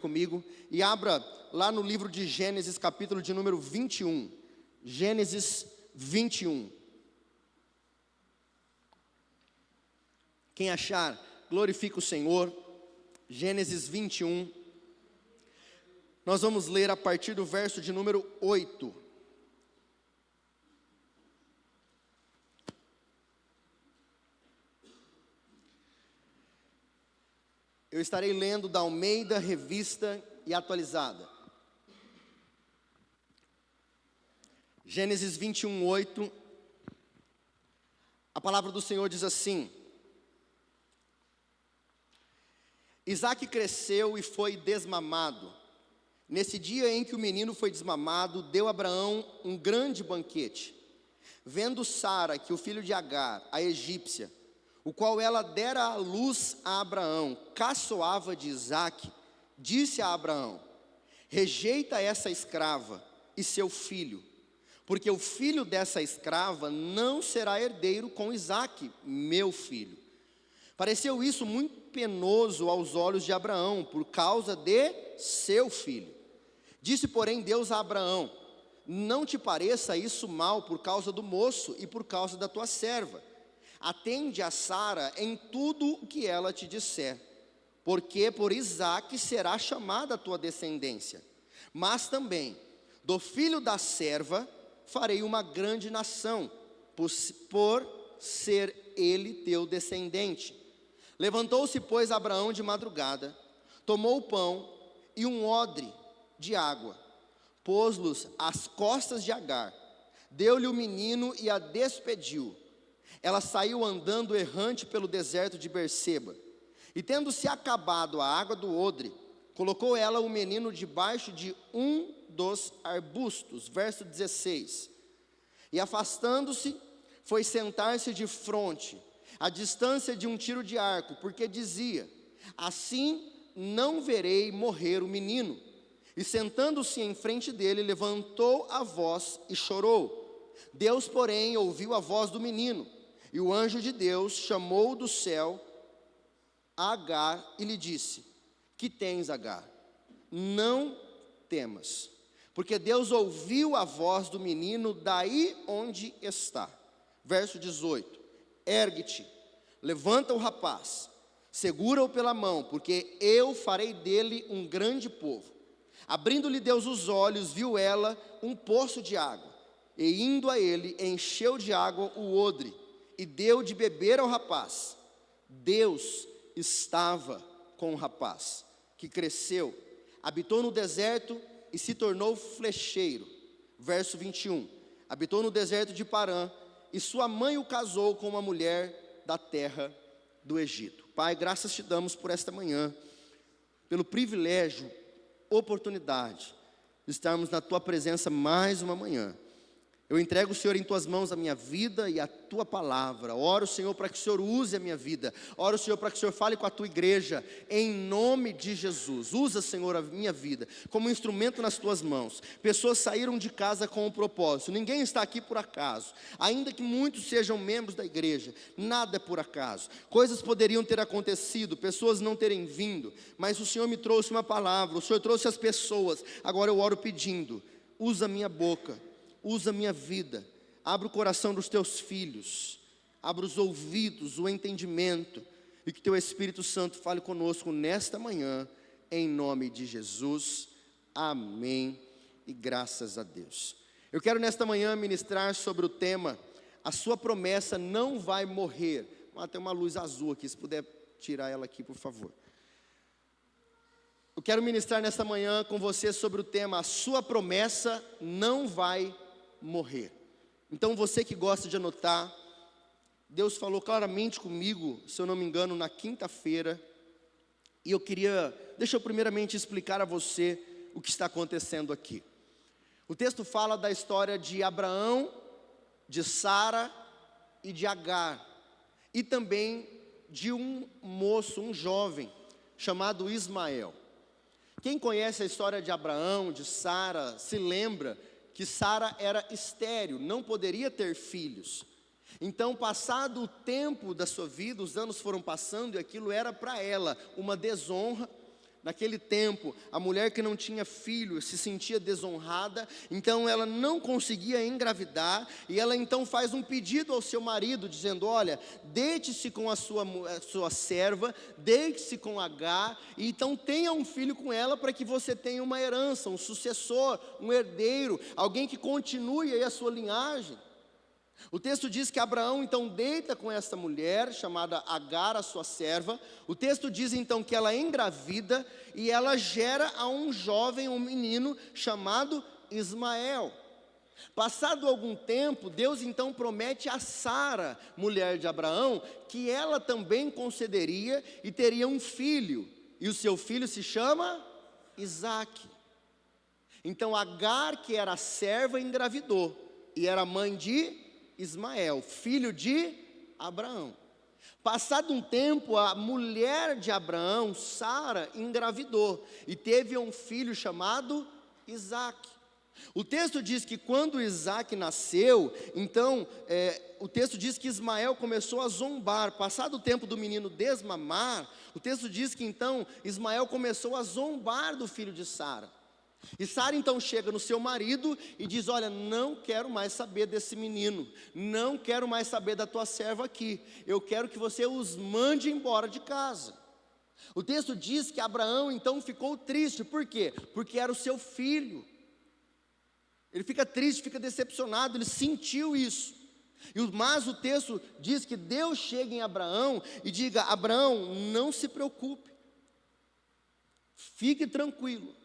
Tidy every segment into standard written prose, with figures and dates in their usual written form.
Comigo e abra lá no livro de Gênesis, capítulo de número 21. Gênesis 21. Quem achar, glorifica o Senhor. Gênesis 21. Nós vamos ler a partir do verso de número 8. Eu estarei lendo da Almeida, Revista e Atualizada. Gênesis 21, 8. A palavra do Senhor diz assim: Isaque cresceu e foi desmamado. Nesse dia em que o menino foi desmamado, deu Abraão um grande banquete. Vendo Sara que o filho de Agar, a egípcia, o qual ela dera à luz a Abraão, caçoava de Isaque, disse a Abraão: rejeita essa escrava e seu filho, porque o filho dessa escrava não será herdeiro com Isaque, meu filho. Pareceu isso muito penoso aos olhos de Abraão, por causa de seu filho. Disse, porém, Deus a Abraão: não te pareça isso mal por causa do moço e por causa da tua serva. Atende a Sara em tudo o que ela te disser, porque por Isaque será chamada a tua descendência. Mas também, do filho da serva, farei uma grande nação, por ser ele teu descendente. Levantou-se, pois, Abraão de madrugada, tomou o pão e um odre de água, pôs-los às costas de Agar, deu-lhe o menino e a despediu. Ela saiu andando errante pelo deserto de Berseba, e tendo-se acabado a água do odre, colocou ela o menino debaixo de um dos arbustos. Verso 16. E afastando-se, foi sentar-se de fronte, à distância de um tiro de arco, porque dizia: assim não verei morrer o menino. E sentando-se em frente dele, levantou a voz e chorou. Deus, porém, ouviu a voz do menino. E o anjo de Deus chamou do céu a Agar e lhe disse: que tens, Agar? Não temas, porque Deus ouviu a voz do menino daí onde está. Verso 18: ergue-te, levanta o rapaz, segura-o pela mão, porque eu farei dele um grande povo. Abrindo-lhe Deus os olhos, viu ela um poço de água, e indo a ele, encheu de água o odre, e deu de beber ao rapaz. Deus estava com o rapaz, que cresceu, habitou no deserto e se tornou flecheiro. Verso 21, habitou no deserto de Parã, e sua mãe o casou com uma mulher da terra do Egito. Pai, graças te damos por esta manhã, pelo privilégio, oportunidade de estarmos na tua presença mais uma manhã. Eu entrego, Senhor, em tuas mãos a minha vida e a tua palavra. Oro, Senhor, para que o Senhor use a minha vida. Oro, Senhor, para que o Senhor fale com a tua igreja, em nome de Jesus. Usa, Senhor, a minha vida como instrumento nas tuas mãos. Pessoas saíram de casa com um propósito. Ninguém está aqui por acaso. Ainda que muitos sejam membros da igreja, nada é por acaso. Coisas poderiam ter acontecido, pessoas não terem vindo, mas o Senhor me trouxe uma palavra, o Senhor trouxe as pessoas. Agora eu oro pedindo: usa a minha boca, usa a minha vida, abre o coração dos teus filhos, abre os ouvidos, o entendimento, e que teu Espírito Santo fale conosco nesta manhã, em nome de Jesus, amém, e graças a Deus. Eu quero nesta manhã ministrar sobre o tema: a sua promessa não vai morrer. Tem uma luz azul aqui, se puder tirar ela aqui, por favor. Eu quero ministrar nesta manhã com você sobre o tema: a sua promessa não vai morrer. Então, você que gosta de anotar, Deus falou claramente comigo, se eu não me engano, na quinta-feira, e deixa eu primeiramente explicar a você o que está acontecendo aqui. O texto fala da história de Abraão, de Sara e de Agar, e também de um moço, um jovem, chamado Ismael. Quem conhece a história de Abraão, de Sara, se lembra que Sara era estéril, não poderia ter filhos. Então, passado o tempo da sua vida, os anos foram passando, e aquilo era para ela uma desonra, Naquele tempo, a mulher que não tinha filho se sentia desonrada, então ela não conseguia engravidar, e ela então faz um pedido ao seu marido, dizendo: olha, deite-se com a sua serva, deite-se com Agar, e então tenha um filho com ela, para que você tenha uma herança, um sucessor, um herdeiro, alguém que continue aí a sua linhagem. O texto diz que Abraão então deita com essa mulher, chamada Agar, a sua serva. O texto diz então que ela engravida e ela gera a um jovem, um menino chamado Ismael. Passado algum tempo, Deus então promete a Sara, mulher de Abraão, que ela também concederia e teria um filho. E o seu filho se chama Isaque. Então Agar, que era serva, engravidou e era mãe de Ismael, filho de Abraão. Passado um tempo, a mulher de Abraão, Sara, engravidou e teve um filho chamado Isaque. O texto diz que quando Isaque nasceu, então, o texto diz que Ismael começou a zombar. Passado o tempo do menino desmamar, o texto diz que então Ismael começou a zombar do filho de Sara. E Sara então chega no seu marido e diz: olha, não quero mais saber desse menino, não quero mais saber da tua serva aqui, eu quero que você os mande embora de casa. O texto diz que Abraão então ficou triste. Por quê? Porque era o seu filho. Ele fica triste, fica decepcionado, ele sentiu isso. Mas o texto diz que Deus chega em Abraão e diga: Abraão, não se preocupe, fique tranquilo.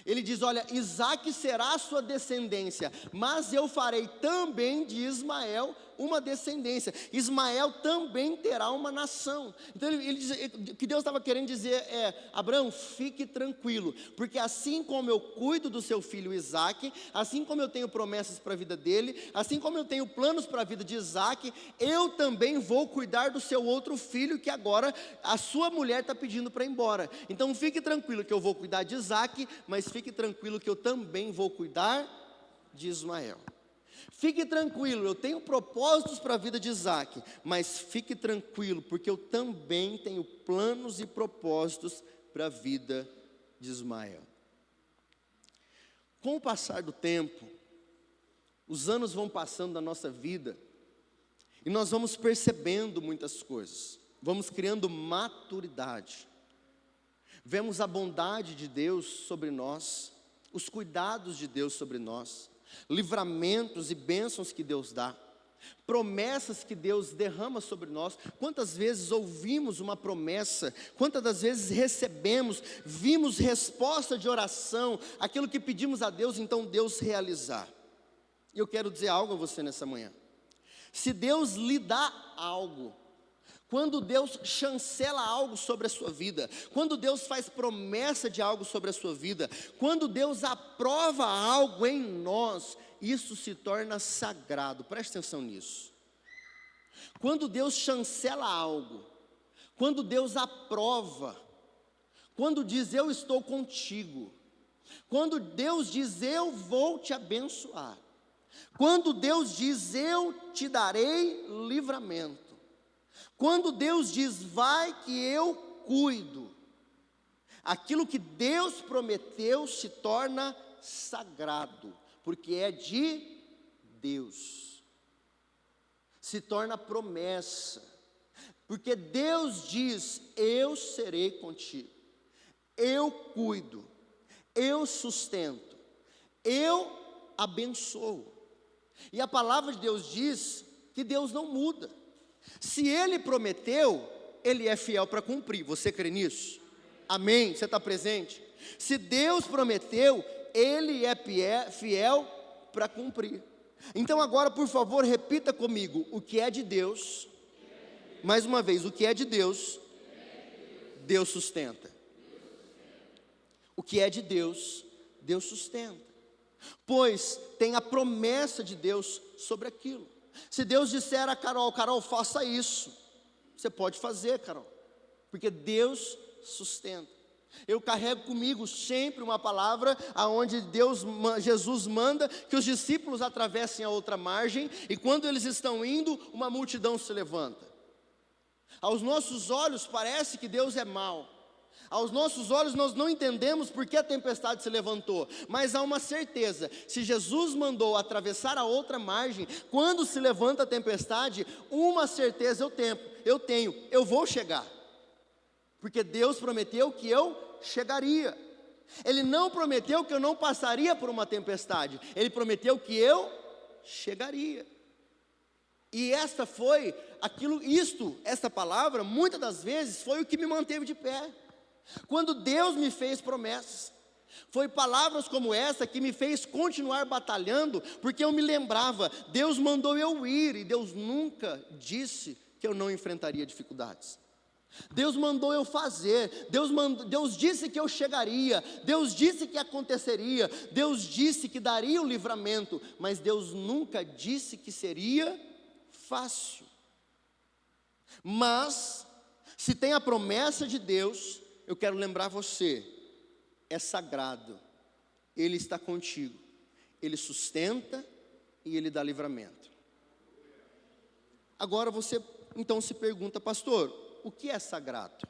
Ele diz: olha, Isaque será a sua descendência, mas eu farei também de Ismael uma descendência. Ismael também terá uma nação. Então ele diz, o que Deus estava querendo dizer é: Abraão, fique tranquilo, porque assim como eu cuido do seu filho Isaque, assim como eu tenho promessas para a vida dele, assim como eu tenho planos para a vida de Isaque, eu também vou cuidar do seu outro filho, que agora a sua mulher está pedindo para ir embora. Então fique tranquilo que eu vou cuidar de Isaque, mas fique tranquilo que eu também vou cuidar de Ismael. Fique tranquilo, eu tenho propósitos para a vida de Isaque, mas fique tranquilo, porque eu também tenho planos e propósitos para a vida de Ismael. Com o passar do tempo, os anos vão passando na nossa vida, e nós vamos percebendo muitas coisas, vamos criando maturidade, vemos a bondade de Deus sobre nós, os cuidados de Deus sobre nós, livramentos e bênçãos que Deus dá, promessas que Deus derrama sobre nós. Quantas vezes ouvimos uma promessa, quantas das vezes recebemos, vimos resposta de oração, aquilo que pedimos a Deus, então Deus realizar. E eu quero dizer algo a você nessa manhã: se Deus lhe dá algo, quando Deus chancela algo sobre a sua vida, quando Deus faz promessa de algo sobre a sua vida, quando Deus aprova algo em nós, isso se torna sagrado. Preste atenção nisso. Quando Deus chancela algo, quando Deus aprova, quando diz eu estou contigo, quando Deus diz eu vou te abençoar, quando Deus diz eu te darei livramento, quando Deus diz vai que eu cuido, aquilo que Deus prometeu se torna sagrado, porque é de Deus, se torna promessa, porque Deus diz eu serei contigo, eu cuido, eu sustento, eu abençoo. E a palavra de Deus diz que Deus não muda. Se Ele prometeu, Ele é fiel para cumprir. Você crê nisso? Amém? Você está presente? Se Deus prometeu, Ele é fiel para cumprir. Então agora, por favor, repita comigo: o que é de Deus, mais uma vez, o que é de Deus, Deus sustenta. O que é de Deus, Deus sustenta. Pois tem a promessa de Deus sobre aquilo. Se Deus disser a Carol: Carol, faça isso, você pode fazer, Carol, porque Deus sustenta. Eu carrego comigo sempre uma palavra aonde Jesus manda que os discípulos atravessem a outra margem, e quando eles estão indo, uma multidão se levanta. Aos nossos olhos parece que Deus é mau, Aos nossos olhos nós não entendemos por que a tempestade se levantou, mas há uma certeza: se Jesus mandou atravessar a outra margem, quando se levanta a tempestade, uma certeza eu tenho, eu vou chegar, porque Deus prometeu que eu chegaria. Ele não prometeu que eu não passaria por uma tempestade, Ele prometeu que eu chegaria. E esta palavra, muitas das vezes, foi o que me manteve de pé. Quando Deus me fez promessas, foi palavras como essa que me fez continuar batalhando, porque eu me lembrava, Deus mandou eu ir, e Deus nunca disse que eu não enfrentaria dificuldades. Deus mandou eu fazer, Deus disse que eu chegaria, Deus disse que aconteceria, Deus disse que daria o livramento, mas Deus nunca disse que seria fácil. Mas, se tem a promessa de Deus, eu quero lembrar você, é sagrado, Ele está contigo, Ele sustenta e Ele dá livramento. Agora você então se pergunta, pastor, o que é sagrado?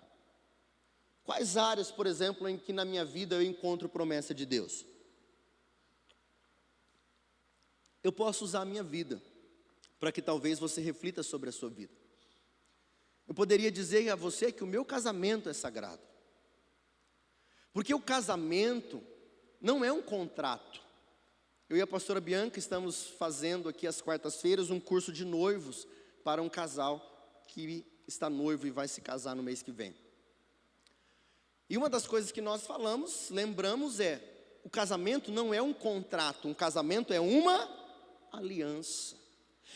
Quais áreas, por exemplo, em que na minha vida eu encontro promessa de Deus? Eu posso usar a minha vida, para que talvez você reflita sobre a sua vida. Eu poderia dizer a você que o meu casamento é sagrado. Porque o casamento não é um contrato. Eu e a pastora Bianca estamos fazendo aqui às quartas-feiras um curso de noivos para um casal que está noivo e vai se casar no mês que vem. E uma das coisas que nós lembramos o casamento não é um contrato, um casamento é uma aliança.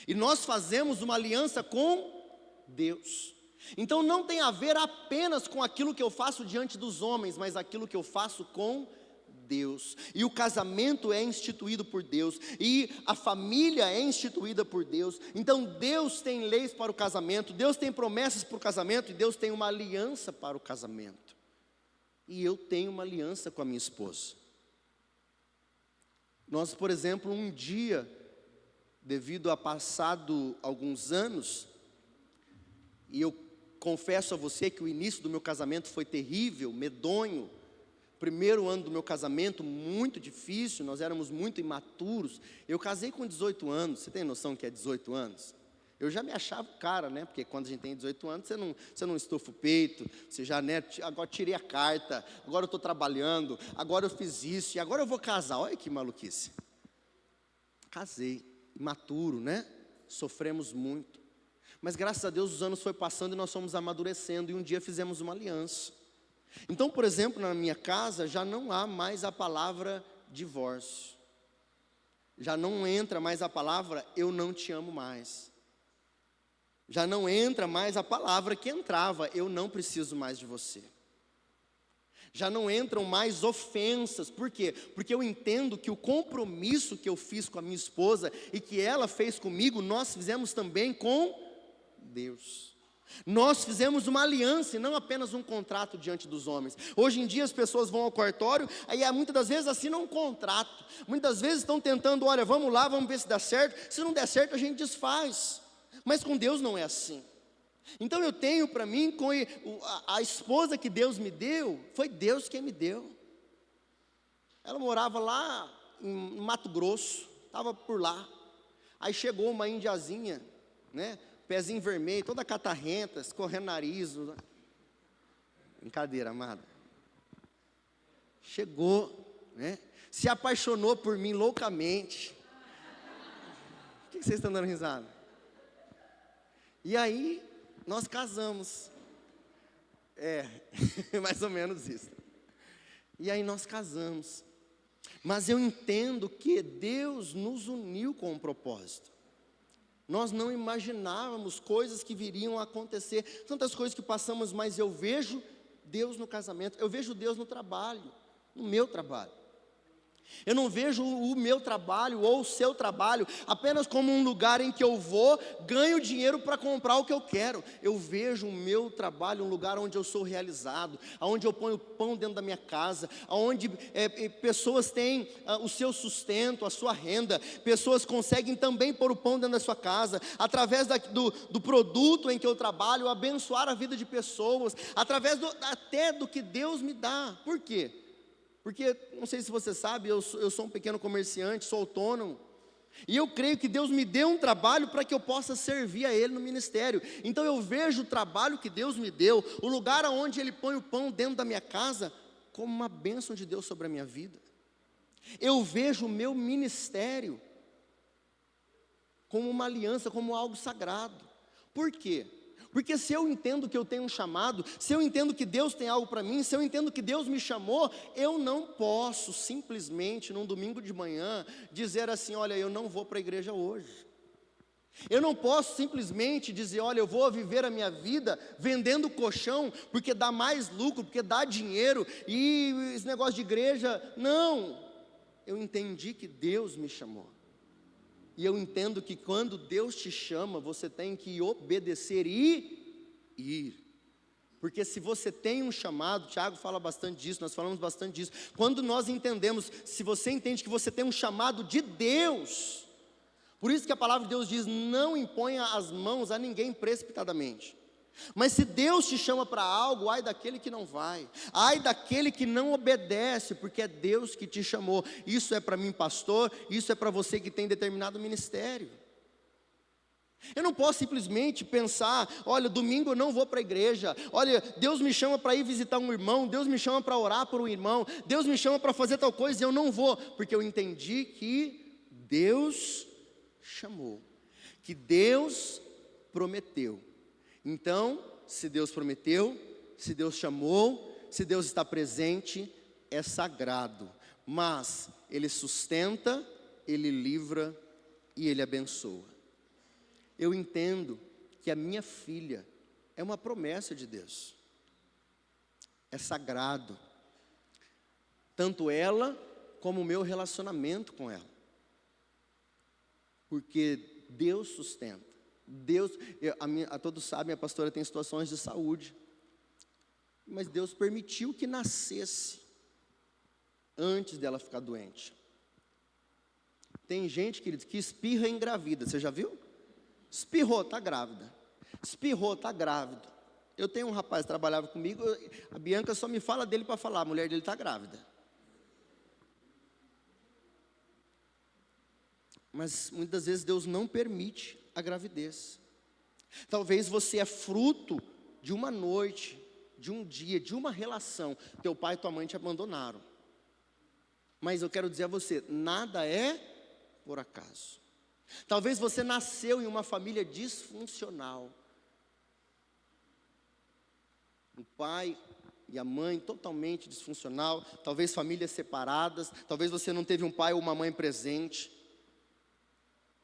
E nós fazemos uma aliança com Deus. Então não tem a ver apenas com aquilo que eu faço diante dos homens, mas aquilo que eu faço com Deus. E o casamento é instituído por Deus, e a família é instituída por Deus. Então Deus tem leis para o casamento, Deus tem promessas para o casamento, e Deus tem uma aliança para o casamento. E eu tenho uma aliança com a minha esposa. Nós, por exemplo, um dia, devido a passado alguns anos, e eu confesso a você que o início do meu casamento foi terrível, medonho. Primeiro ano do meu casamento, muito difícil, nós éramos muito imaturos. Eu casei com 18 anos, você tem noção que é 18 anos? Eu já me achava o cara, né? Porque quando a gente tem 18 anos, você não estufa o peito, você já, né? Agora tirei a carta, agora eu estou trabalhando, agora eu fiz isso, e agora eu vou casar. Olha que maluquice. Casei, imaturo, né? Sofremos muito. Mas graças a Deus os anos foram passando e nós fomos amadurecendo, e um dia fizemos uma aliança. Então, por exemplo, na minha casa já não há mais a palavra divórcio. Já não entra mais a palavra eu não te amo mais. Já não entra mais a palavra que entrava, eu não preciso mais de você. Já não entram mais ofensas. Por quê? Porque eu entendo que o compromisso que eu fiz com a minha esposa e que ela fez comigo, nós fizemos também com Deus. Nós fizemos uma aliança e não apenas um contrato diante dos homens. Hoje em dia as pessoas vão ao cartório, aí muitas das vezes assinam um contrato. Muitas vezes estão tentando, olha, vamos lá, vamos ver se dá certo. Se não der certo a gente desfaz. Mas com Deus não é assim. Então eu tenho para mim, com a esposa que Deus me deu, foi Deus quem me deu. Ela morava lá em Mato Grosso, estava por lá. Aí chegou uma indiazinha, né? Pezinho vermelho, toda catarrenta, escorrendo nariz. Brincadeira, amada. Chegou, né? Se apaixonou por mim loucamente. Por que vocês estão dando risada? E aí, nós casamos. Mais ou menos isso. E aí nós casamos. Mas eu entendo que Deus nos uniu com um propósito. Nós não imaginávamos coisas que viriam a acontecer, tantas coisas que passamos, mas eu vejo Deus no casamento, eu vejo Deus no trabalho, no meu trabalho. Eu não vejo o meu trabalho ou o seu trabalho apenas como um lugar em que eu vou, ganho dinheiro para comprar o que eu quero. Eu vejo o meu trabalho um lugar onde eu sou realizado, onde eu ponho pão dentro da minha casa, onde pessoas têm o seu sustento, a sua renda, pessoas conseguem também pôr o pão dentro da sua casa, através do produto em que eu trabalho, abençoar a vida de pessoas, através até do que Deus me dá. Por quê? Porque, não sei se você sabe, eu sou um pequeno comerciante, sou autônomo, e eu creio que Deus me deu um trabalho para que eu possa servir a Ele no ministério. Então eu vejo o trabalho que Deus me deu, o lugar onde Ele põe o pão dentro da minha casa, como uma bênção de Deus sobre a minha vida. Eu vejo o meu ministério como uma aliança, como algo sagrado. Por quê? Porque se eu entendo que eu tenho um chamado, se eu entendo que Deus tem algo para mim, se eu entendo que Deus me chamou, eu não posso simplesmente num domingo de manhã dizer assim: olha, eu não vou para a igreja hoje. Eu não posso simplesmente dizer: olha, eu vou viver a minha vida vendendo colchão, porque dá mais lucro, porque dá dinheiro, e esse negócio de igreja, não. Eu entendi que Deus me chamou. E eu entendo que quando Deus te chama, você tem que obedecer e ir. Porque se você tem um chamado, Tiago fala bastante disso, nós falamos bastante disso. Quando nós entendemos, se você entende que você tem um chamado de Deus, por isso que a palavra de Deus diz: não imponha as mãos a ninguém precipitadamente. Mas se Deus te chama para algo, ai daquele que não vai, ai daquele que não obedece, porque é Deus que te chamou. Isso é para mim, pastor, isso é para você que tem determinado ministério. Eu não posso simplesmente pensar: olha, domingo eu não vou para a igreja, olha, Deus me chama para ir visitar um irmão, Deus me chama para orar por um irmão, Deus me chama para fazer tal coisa e eu não vou, porque eu entendi que Deus chamou, que Deus prometeu. Então, se Deus prometeu, se Deus chamou, se Deus está presente, é sagrado. Mas Ele sustenta, Ele livra e Ele abençoa. Eu entendo que a minha filha é uma promessa de Deus. É sagrado. Tanto ela como o meu relacionamento com ela. Porque Deus sustenta. Deus, todos sabem, a pastora tem situações de saúde, mas Deus permitiu que nascesse antes dela ficar doente. Tem gente, querido, que espirra e engravida, você já viu? Espirrou, está grávida. Espirrou, está grávida. Eu tenho um rapaz que trabalhava comigo, a Bianca só me fala dele para falar: a mulher dele está grávida. Mas muitas vezes Deus não permite a gravidez. Talvez você é fruto de uma noite, de um dia, de uma relação. Teu pai e tua mãe te abandonaram. Mas eu quero dizer a você: nada é por acaso. Talvez você nasceu em uma família disfuncional. O pai e a mãe totalmente disfuncional. Talvez famílias separadas. Talvez você não teve um pai ou uma mãe presente.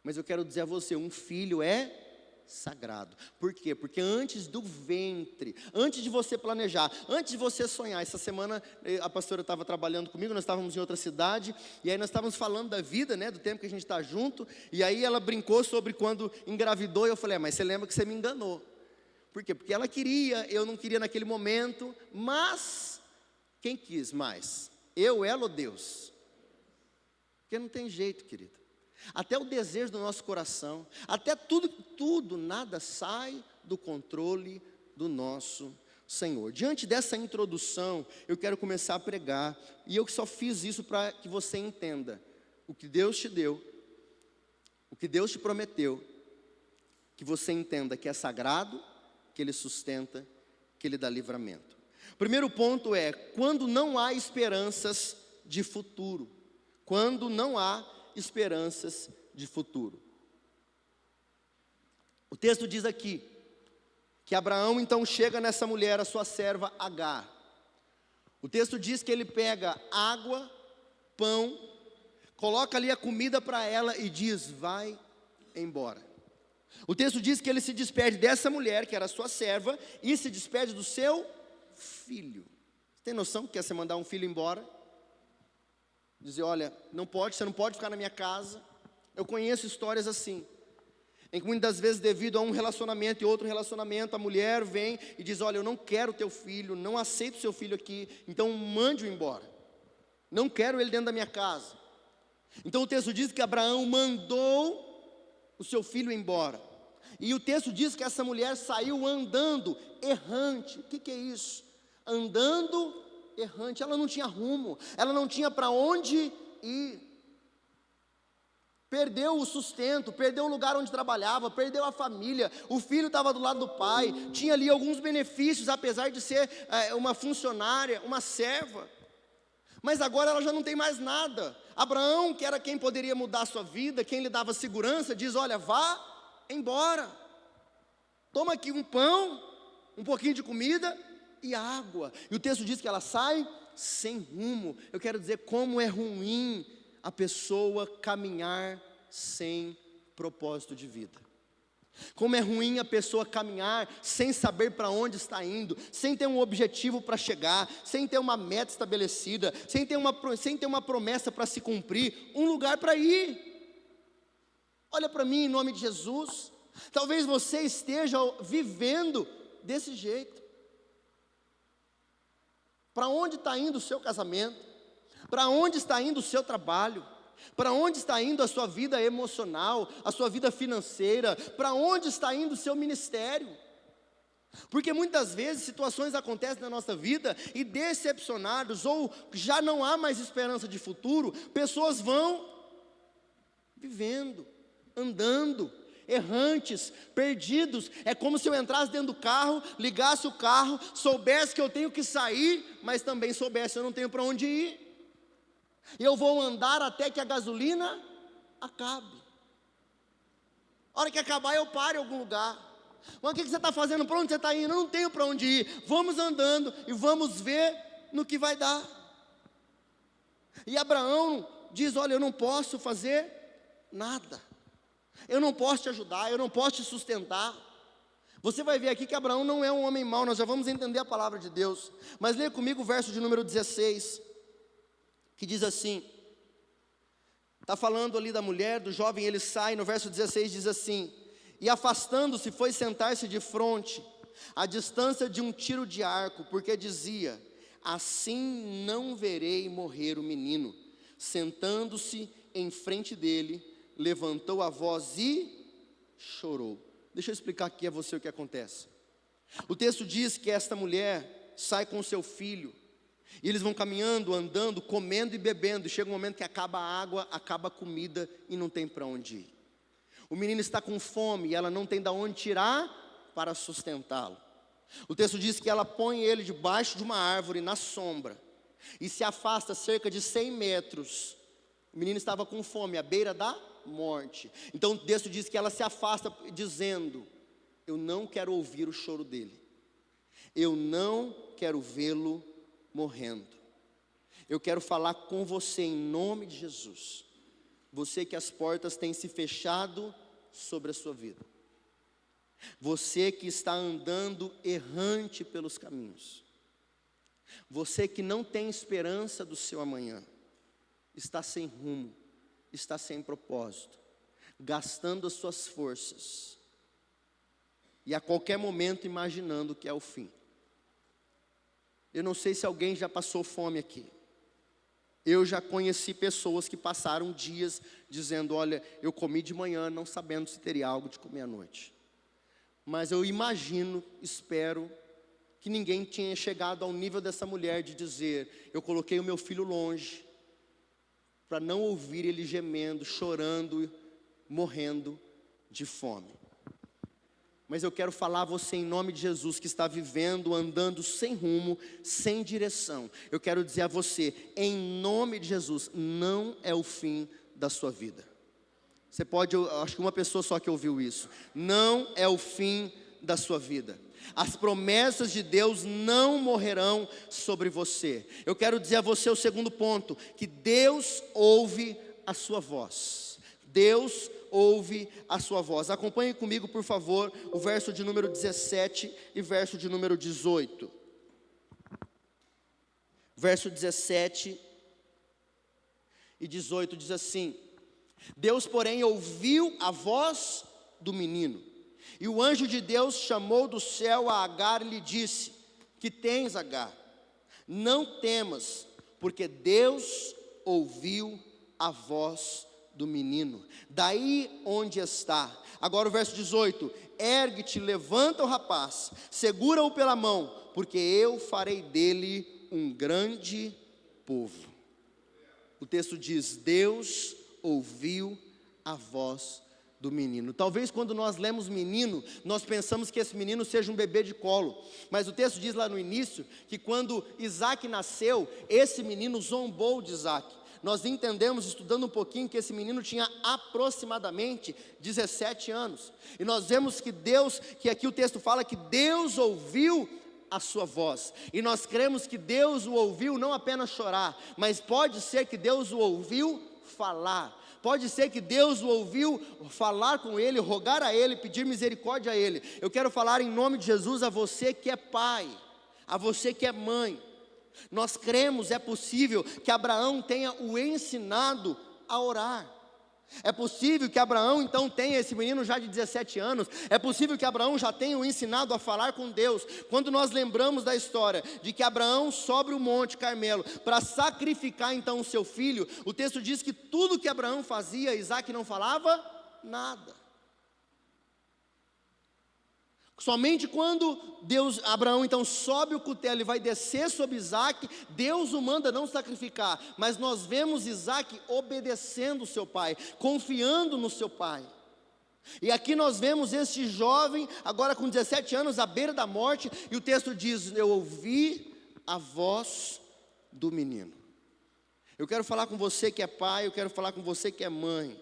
Mas eu quero dizer a você: um filho é sagrado. Por quê? Porque antes do ventre, antes de você planejar, antes de você sonhar, essa semana a pastora estava trabalhando comigo, nós estávamos em outra cidade, e aí nós estávamos falando da vida, do tempo que a gente está junto, e aí ela brincou sobre quando engravidou, e eu falei: mas você lembra que você me enganou. Por quê? Porque ela queria, eu não queria naquele momento, mas quem quis mais? Eu, ela ou Deus? Porque não tem jeito, querido. Até o desejo do nosso coração, até tudo, nada sai do controle do nosso Senhor. Diante dessa introdução, eu quero começar a pregar, e eu só fiz isso para que você entenda o que Deus te deu, o que Deus te prometeu, que você entenda que é sagrado, que Ele sustenta, que Ele dá livramento. Primeiro ponto é: quando não há esperanças de futuro. Quando não há esperanças de futuro. O texto diz aqui que Abraão então chega nessa mulher, a sua serva Agar. O texto diz que ele pega água, pão, coloca ali a comida para ela e diz: vai embora. O texto diz que ele se despede dessa mulher, que era sua serva, e se despede do seu filho. Tem noção que é você mandar um filho embora? Dizer, olha, não pode, você não pode ficar na minha casa. Eu conheço histórias assim, em que muitas vezes devido a um relacionamento e outro relacionamento, a mulher vem e diz, olha, eu não quero teu filho, não aceito seu filho aqui, então mande-o embora. Não quero ele dentro da minha casa. Então o texto diz que Abraão mandou o seu filho embora. E o texto diz que essa mulher saiu andando, errante. O que é isso? Andando errante, ela não tinha rumo, ela não tinha para onde ir. Perdeu o sustento, perdeu o lugar onde trabalhava, perdeu a família, o filho estava do lado do pai, tinha ali alguns benefícios, apesar de ser uma funcionária, uma serva. Mas agora ela já não tem mais nada. Abraão, que era quem poderia mudar a sua vida, quem lhe dava segurança, diz, olha, vá embora. Toma aqui um pão, um pouquinho de comida e água. E o texto diz que ela sai sem rumo. Eu quero dizer como é ruim a pessoa caminhar sem propósito de vida. Como é ruim a pessoa caminhar sem saber para onde está indo, sem ter um objetivo para chegar, sem ter uma meta estabelecida, sem ter uma promessa para se cumprir, um lugar para ir. Olha para mim em nome de Jesus. Talvez você esteja vivendo desse jeito. Para onde está indo o seu casamento? Para onde está indo o seu trabalho? Para onde está indo a sua vida emocional, a sua vida financeira? Para onde está indo o seu ministério? Porque muitas vezes situações acontecem na nossa vida e decepcionados, ou já não há mais esperança de futuro, pessoas vão vivendo, andando, errantes, perdidos. É como se eu entrasse dentro do carro, ligasse o carro, soubesse que eu tenho que sair, mas também soubesse que eu não tenho para onde ir. E eu vou andar até que a gasolina acabe. A hora que acabar eu paro em algum lugar. Mas o que você está fazendo? Para onde você está indo? Eu não tenho para onde ir. Vamos andando e vamos ver no que vai dar. E Abraão diz, olha, eu não posso fazer nada. Eu não posso te ajudar, eu não posso te sustentar. Você vai ver aqui que Abraão não é um homem mau, nós já vamos entender a palavra de Deus. Mas leia comigo o verso de número 16, que diz assim, está falando ali da mulher, do jovem, ele sai, no verso 16 diz assim, e afastando-se foi sentar-se de fronte, à distância de um tiro de arco, porque dizia, assim não verei morrer o menino. Sentando-se em frente dele, levantou a voz e chorou. Deixa eu explicar aqui a você o que acontece. O texto diz que esta mulher sai com seu filho, e eles vão caminhando, andando, comendo e bebendo, e chega um momento que acaba a água, acaba a comida e não tem para onde ir. O menino está com fome e ela não tem de onde tirar para sustentá-lo. O texto diz que ela põe ele debaixo de uma árvore na sombra e se afasta cerca de 100 metros. O menino estava com fome, à beira da morte. Então o texto diz que ela se afasta dizendo, eu não quero ouvir o choro dele, eu não quero vê-lo morrendo. Eu quero falar com você em nome de Jesus. Você que as portas têm se fechado sobre a sua vida. Você que está andando errante pelos caminhos. Você que não tem esperança do seu amanhã. Está sem rumo, está sem propósito, gastando as suas forças. E a qualquer momento imaginando que é o fim. Eu não sei se alguém já passou fome aqui. Eu já conheci pessoas que passaram dias dizendo, olha, eu comi de manhã não sabendo se teria algo de comer à noite. Mas eu imagino, espero, que ninguém tinha chegado ao nível dessa mulher de dizer, eu coloquei o meu filho longe, para não ouvir ele gemendo, chorando, morrendo de fome. Mas eu quero falar a você em nome de Jesus que está vivendo, andando sem rumo, sem direção. Eu quero dizer a você, em nome de Jesus, não é o fim da sua vida. Você pode, acho que uma pessoa só que ouviu isso. Não é o fim da sua vida. As promessas de Deus não morrerão sobre você. Eu quero dizer a você o segundo ponto, que Deus ouve a sua voz. Deus ouve a sua voz. Acompanhe comigo, por favor, o verso de número 17 e verso de número 18. Verso 17 e 18 diz assim: Deus, porém, ouviu a voz do menino, e o anjo de Deus chamou do céu a Agar e lhe disse: que tens, Agar? Não temas, porque Deus ouviu a voz do menino, daí onde está. Agora o verso 18: ergue-te, levanta o rapaz, segura-o pela mão, porque eu farei dele um grande povo. O texto diz: Deus ouviu a voz do menino. Talvez quando nós lemos menino, nós pensamos que esse menino seja um bebê de colo, mas o texto diz lá no início, que quando Isaac nasceu, esse menino zombou de Isaac. Nós entendemos, estudando um pouquinho, que esse menino tinha aproximadamente 17 anos, e nós vemos que aqui o texto fala que Deus ouviu a sua voz, e nós cremos que Deus o ouviu não apenas chorar, mas pode ser que Deus o ouviu falar. Pode ser que Deus o ouviu falar com ele, rogar a ele, pedir misericórdia a ele. Eu quero falar em nome de Jesus a você que é pai, a você que é mãe. Nós cremos, é possível que Abraão tenha o ensinado a orar. É possível que Abraão então tenha esse menino já de 17 anos. É possível que Abraão já tenha o ensinado a falar com Deus. Quando nós lembramos da história de que Abraão sobe o monte Carmelo para sacrificar então o seu filho, o texto diz que tudo que Abraão fazia, Isaac não falava nada. Somente quando Abraão então sobe o cutelo e vai descer sobre Isaac, Deus o manda não sacrificar, mas nós vemos Isaac obedecendo o seu pai, confiando no seu pai. E aqui nós vemos este jovem, agora com 17 anos, à beira da morte, e o texto diz: eu ouvi a voz do menino. Eu quero falar com você que é pai, eu quero falar com você que é mãe.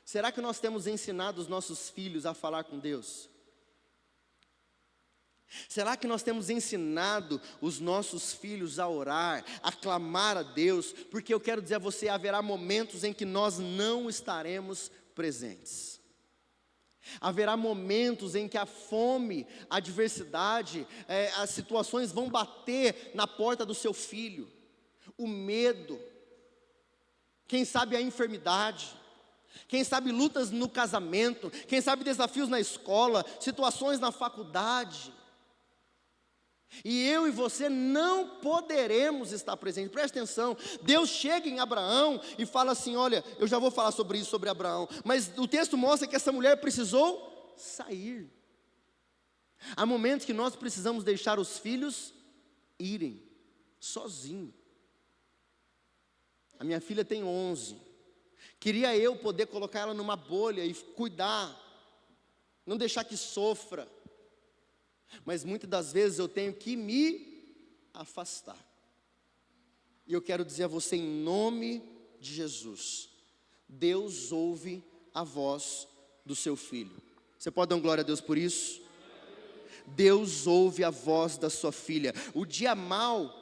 Será que nós temos ensinado os nossos filhos a falar com Deus? Será que nós temos ensinado os nossos filhos a orar, a clamar a Deus? Porque eu quero dizer a você, haverá momentos em que nós não estaremos presentes. Haverá momentos em que a fome, a adversidade, as situações vão bater na porta do seu filho. O medo, quem sabe a enfermidade, quem sabe lutas no casamento, quem sabe desafios na escola, situações na faculdade. E eu e você não poderemos estar presentes. Presta atenção, Deus chega em Abraão e fala assim: olha, eu já vou falar sobre isso, sobre Abraão, mas o texto mostra que essa mulher precisou sair. Há momentos que nós precisamos deixar os filhos irem, sozinho. A minha filha tem 11, queria eu poder colocar ela numa bolha e cuidar, não deixar que sofra. Mas muitas das vezes eu tenho que me afastar. E eu quero dizer a você em nome de Jesus: Deus ouve a voz do seu filho. Você pode dar glória a Deus por isso? Deus ouve a voz da sua filha. O dia mau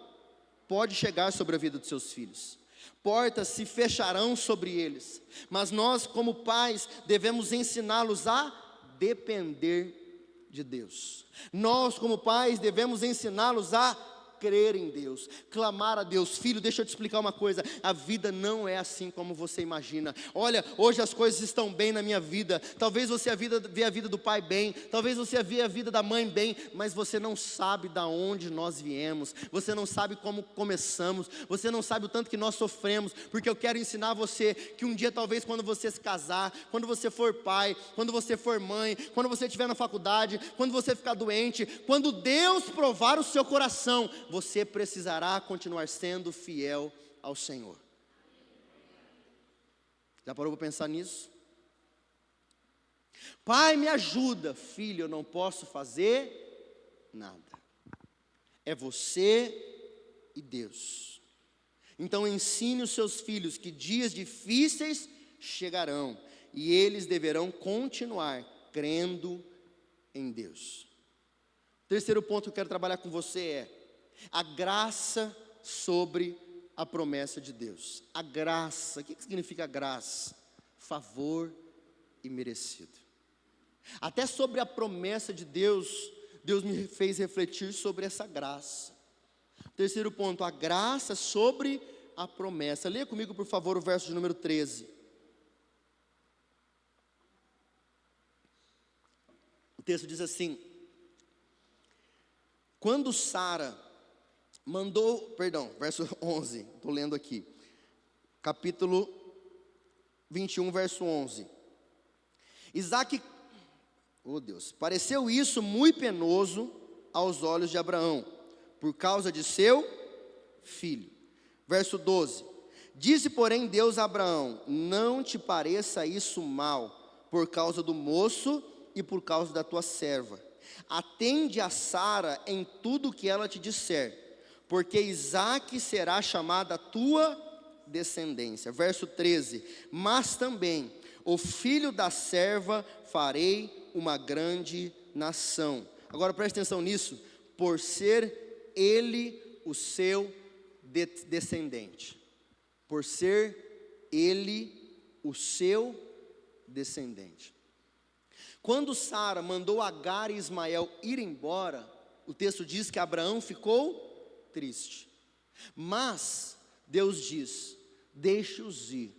pode chegar sobre a vida dos seus filhos. Portas se fecharão sobre eles. Mas nós, como pais, devemos ensiná-los a depender de Deus. Nós, como pais, devemos ensiná-los a crer em Deus, clamar a Deus. Filho, deixa eu te explicar uma coisa: a vida não é assim como você imagina. Olha, hoje as coisas estão bem na minha vida. Talvez você vê a vida do pai bem, talvez você vê a vida da mãe bem, mas você não sabe da onde nós viemos, você não sabe como começamos, você não sabe o tanto que nós sofremos. Porque eu quero ensinar você que um dia, talvez quando você se casar, quando você for pai, quando você for mãe, quando você estiver na faculdade, quando você ficar doente, quando Deus provar o seu coração, você precisará continuar sendo fiel ao Senhor. Já parou para pensar nisso? Pai, me ajuda. Filho, eu não posso fazer nada. É você e Deus. Então ensine os seus filhos que dias difíceis chegarão e eles deverão continuar crendo em Deus. O terceiro ponto que eu quero trabalhar com você é a graça sobre a promessa de Deus. A graça, o que significa graça? Favor imerecido. Até sobre a promessa de Deus, Deus me fez refletir sobre essa graça. Terceiro ponto, a graça sobre a promessa. Leia comigo, por favor, o verso de número 13. O texto diz assim: quando Sara verso 11, estou lendo aqui, capítulo 21, verso 11. Pareceu isso muito penoso aos olhos de Abraão, por causa de seu filho. Verso 12: disse, porém, Deus a Abraão: não te pareça isso mal, por causa do moço e por causa da tua serva. Atende a Sara em tudo o que ela te disser, porque Isaque será chamada a tua descendência. Verso 13: mas também o filho da serva farei uma grande nação. Agora preste atenção nisso: por ser ele o seu descendente. Por ser ele o seu descendente. Quando Sara mandou Agar e Ismael ir embora, o texto diz que Abraão ficou triste. Mas Deus diz: deixe-os ir.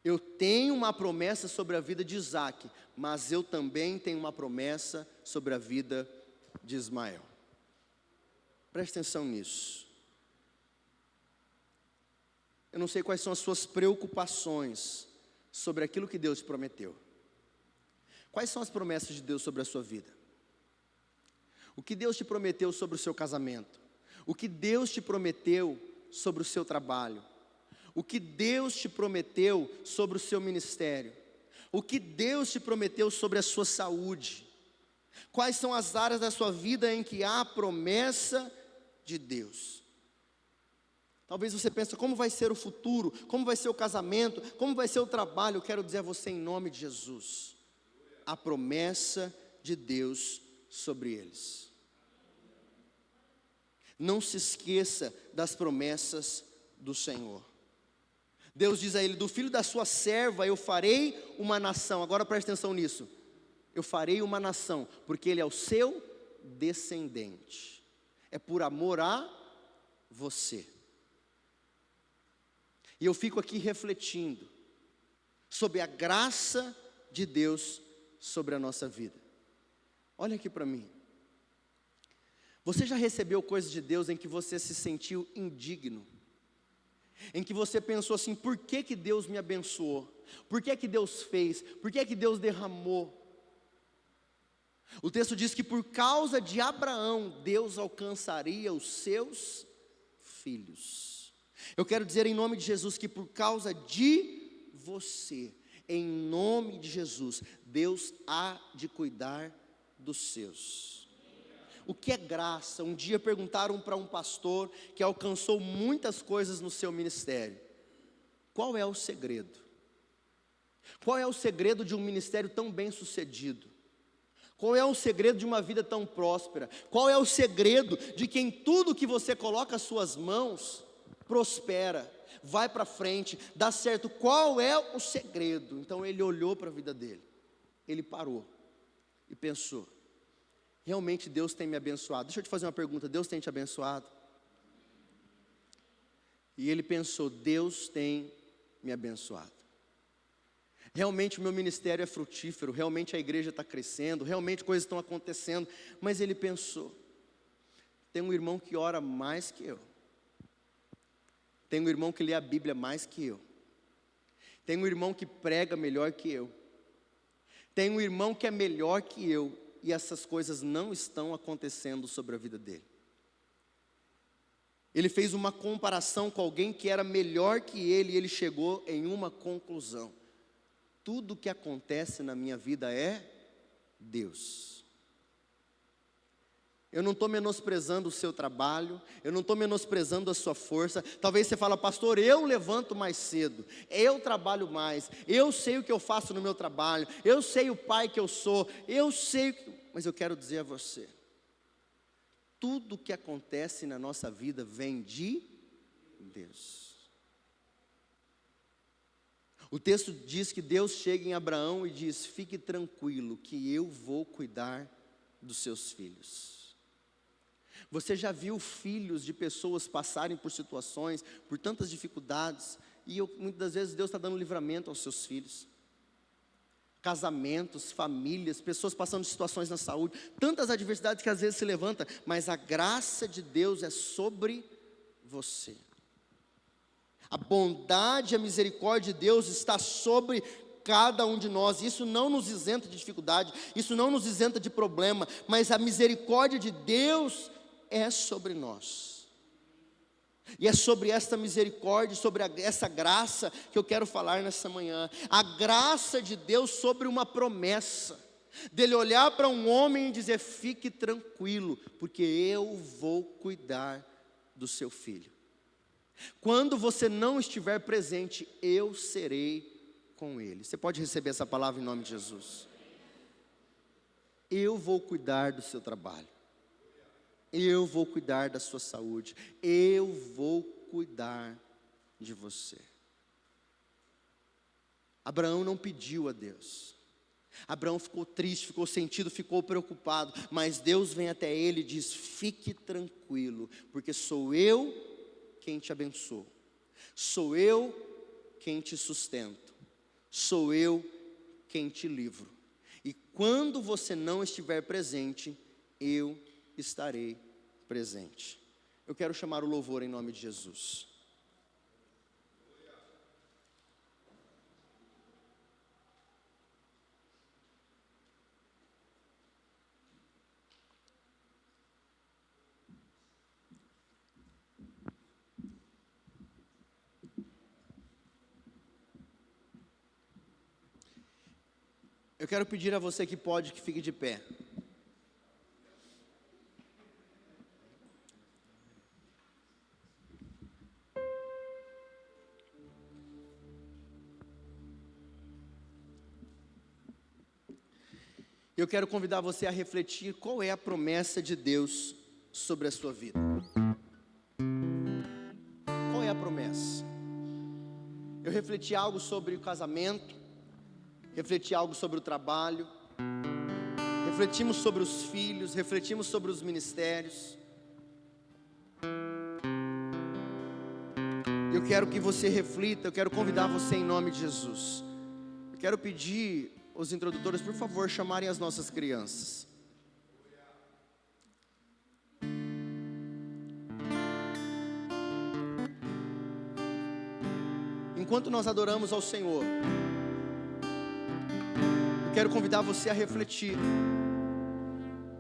Eu tenho uma promessa sobre a vida de Isaque, mas eu também tenho uma promessa sobre a vida de Ismael. Preste atenção nisso. Eu não sei quais são as suas preocupações sobre aquilo que Deus te prometeu. Quais são as promessas de Deus sobre a sua vida? O que Deus te prometeu sobre o seu casamento? O que Deus te prometeu sobre o seu trabalho? O que Deus te prometeu sobre o seu ministério? O que Deus te prometeu sobre a sua saúde? Quais são as áreas da sua vida em que há promessa de Deus? Talvez você pense: como vai ser o futuro? Como vai ser o casamento? Como vai ser o trabalho? Eu quero dizer a você, em nome de Jesus, a promessa de Deus sobre eles. Não se esqueça das promessas do Senhor. Deus diz a ele: do filho da sua serva eu farei uma nação. Agora preste atenção nisso. Eu farei uma nação, porque ele é o seu descendente. É por amor a você. E eu fico aqui refletindo sobre a graça de Deus sobre a nossa vida. Olha aqui para mim. Você já recebeu coisas de Deus em que você se sentiu indigno? Em que você pensou assim: por que que Deus me abençoou? Por que que Deus fez? Por que que Deus derramou? O texto diz que por causa de Abraão, Deus alcançaria os seus filhos. Eu quero dizer em nome de Jesus que por causa de você, em nome de Jesus, Deus há de cuidar dos seus. O que é graça? Um dia perguntaram para um pastor que alcançou muitas coisas no seu ministério: qual é o segredo? Qual é o segredo de um ministério tão bem sucedido? Qual é o segredo de uma vida tão próspera? Qual é o segredo de que em tudo que você coloca as suas mãos, prospera, vai para frente, dá certo? Qual é o segredo? Então ele olhou para a vida dele, ele parou e pensou: realmente Deus tem me abençoado. Deixa eu te fazer uma pergunta: Deus tem te abençoado? E ele pensou: Deus tem me abençoado. Realmente o meu ministério é frutífero, realmente a igreja está crescendo, realmente coisas estão acontecendo. Mas ele pensou: tem um irmão que ora mais que eu. Tem um irmão que lê a Bíblia mais que eu. Tem um irmão que prega melhor que eu. Tem um irmão que é melhor que eu. E essas coisas não estão acontecendo sobre a vida dele. Ele fez uma comparação com alguém que era melhor que ele, e ele chegou em uma conclusão: tudo que acontece na minha vida é Deus. Eu não estou menosprezando o seu trabalho, eu não estou menosprezando a sua força. Talvez você fale: pastor, eu levanto mais cedo, eu trabalho mais, eu sei o que eu faço no meu trabalho, eu sei o pai que eu sou, eu sei. Mas eu quero dizer a você: tudo que acontece na nossa vida vem de Deus. O texto diz que Deus chega em Abraão e diz: fique tranquilo que eu vou cuidar dos seus filhos. Você já viu filhos de pessoas passarem por situações, por tantas dificuldades, e muitas das vezes Deus está dando livramento aos seus filhos. Casamentos, famílias, pessoas passando situações na saúde, tantas adversidades que às vezes se levantam, mas a graça de Deus é sobre você. A bondade e a misericórdia de Deus está sobre cada um de nós. Isso não nos isenta de dificuldade, isso não nos isenta de problema, mas a misericórdia de Deus é sobre nós. E é sobre esta misericórdia, sobre essa graça que eu quero falar nessa manhã. A graça de Deus sobre uma promessa, dele olhar para um homem e dizer: fique tranquilo, porque eu vou cuidar do seu filho. Quando você não estiver presente, eu serei com ele. Você pode receber essa palavra em nome de Jesus? Eu vou cuidar do seu trabalho. Eu vou cuidar da sua saúde. Eu vou cuidar de você. Abraão não pediu a Deus. Abraão ficou triste, ficou sentido, ficou preocupado. Mas Deus vem até ele e diz: fique tranquilo, porque sou eu quem te abençoo. Sou eu quem te sustento. Sou eu quem te livro. E quando você não estiver presente, eu estarei presente. Eu quero chamar o louvor em nome de Jesus. Eu quero pedir a você que pode, que fique de pé. Eu quero convidar você a refletir qual é a promessa de Deus sobre a sua vida. Qual é a promessa? Eu refleti algo sobre o casamento, refleti algo sobre o trabalho, refletimos sobre os filhos, refletimos sobre os ministérios. Eu quero que você reflita, eu quero convidar você em nome de Jesus. Eu quero pedir os introdutores, por favor, chamarem as nossas crianças. Enquanto nós adoramos ao Senhor, eu quero convidar você a refletir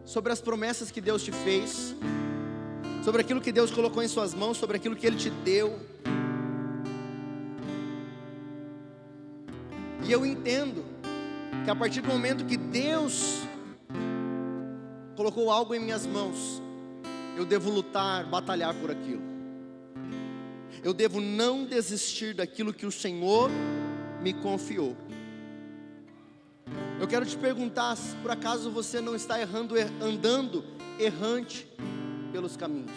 sobre as promessas que Deus te fez, sobre aquilo que Deus colocou em suas mãos, sobre aquilo que Ele te deu. E eu entendo que a partir do momento que Deus colocou algo em minhas mãos, eu devo lutar, batalhar por aquilo. Eu devo não desistir daquilo que o Senhor me confiou. Eu quero te perguntar se por acaso você não está andando errante pelos caminhos.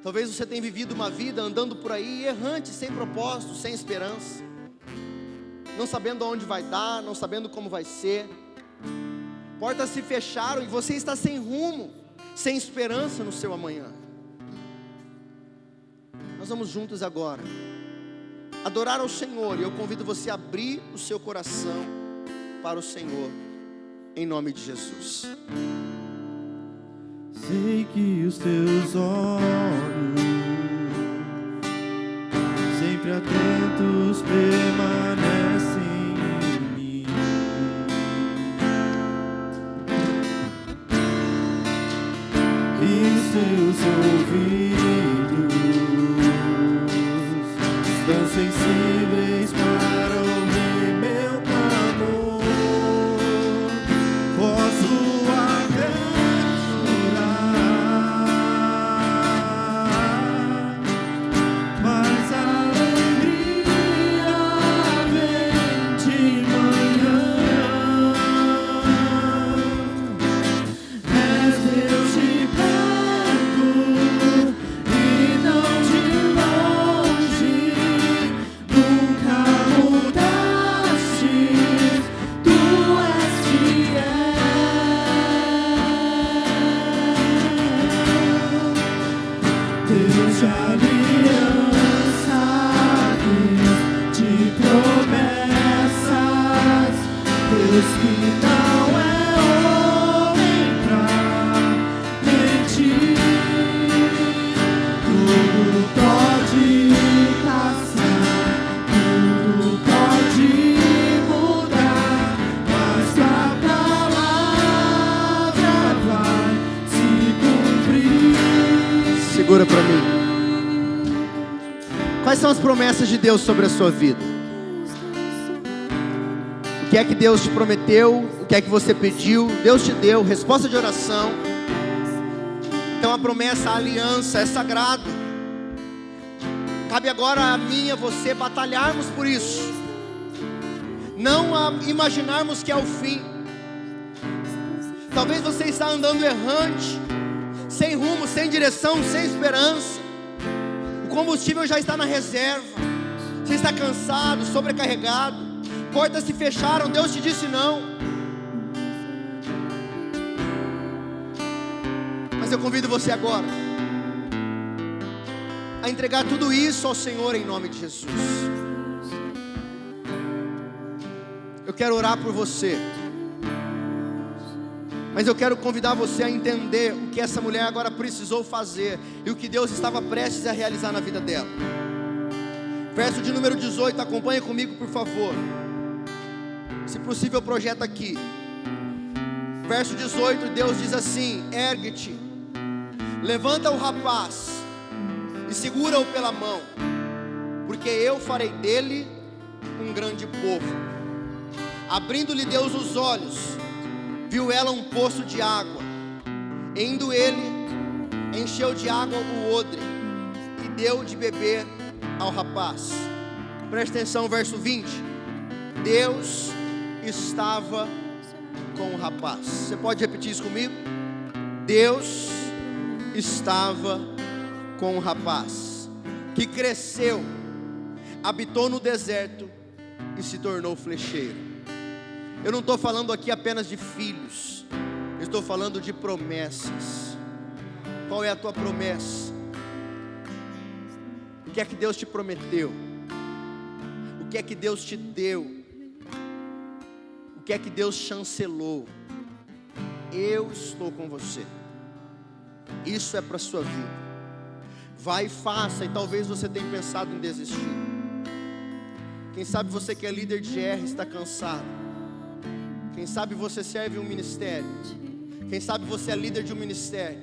Talvez você tenha vivido uma vida andando por aí errante, sem propósito, sem esperança, não sabendo aonde vai dar, não sabendo como vai ser. Portas se fecharam e você está sem rumo, sem esperança no seu amanhã. Nós vamos juntos agora adorar ao Senhor, e eu convido você a abrir o seu coração para o Senhor, em nome de Jesus. Sei que os teus olhos, sempre atentos, permanecem em mim. E seus ouvidos estão sensíveis para ouvir meu clamor. Posso até chorar, mas a alegria vem de manhã. És Deus de perto e não de longe, nunca Segura para mim. Quais são as promessas de Deus sobre a sua vida? O que é que Deus te prometeu? O que é que você pediu? Deus te deu. Resposta de oração. Então a promessa, a aliança é sagrado. Cabe agora a mim e a você batalharmos por isso. Não a imaginarmos que é o fim. Talvez você está andando errante, sem rumo, sem direção, sem esperança. O combustível já está na reserva. Você está cansado, sobrecarregado. Portas se fecharam, Deus te disse não. Mas eu convido você agora a entregar tudo isso ao Senhor em nome de Jesus. Eu quero orar por você, mas eu quero convidar você a entender o que essa mulher agora precisou fazer e o que Deus estava prestes a realizar na vida dela. Verso de número 18, acompanhe comigo por favor. Se possível projeta aqui. Verso 18, Deus diz assim: ergue-te, levanta o rapaz e segura-o pela mão, porque eu farei dele um grande povo. Abrindo-lhe Deus os olhos, viu ela um poço de água. Indo ele, encheu de água o odre e deu de beber ao rapaz. Presta atenção, verso 20. Deus estava com o rapaz. Você pode repetir isso comigo? Deus estava com o rapaz, que cresceu, habitou no deserto e se tornou flecheiro. Eu não estou falando aqui apenas de filhos, eu estou falando de promessas. Qual é a tua promessa? O que é que Deus te prometeu? O que é que Deus te deu? O que é que Deus chancelou? Eu estou com você. Isso é para a sua vida. Vai e faça. E talvez você tenha pensado em desistir. Quem sabe você que é líder de GR está cansado. Quem sabe você serve um ministério. Quem sabe você é líder de um ministério.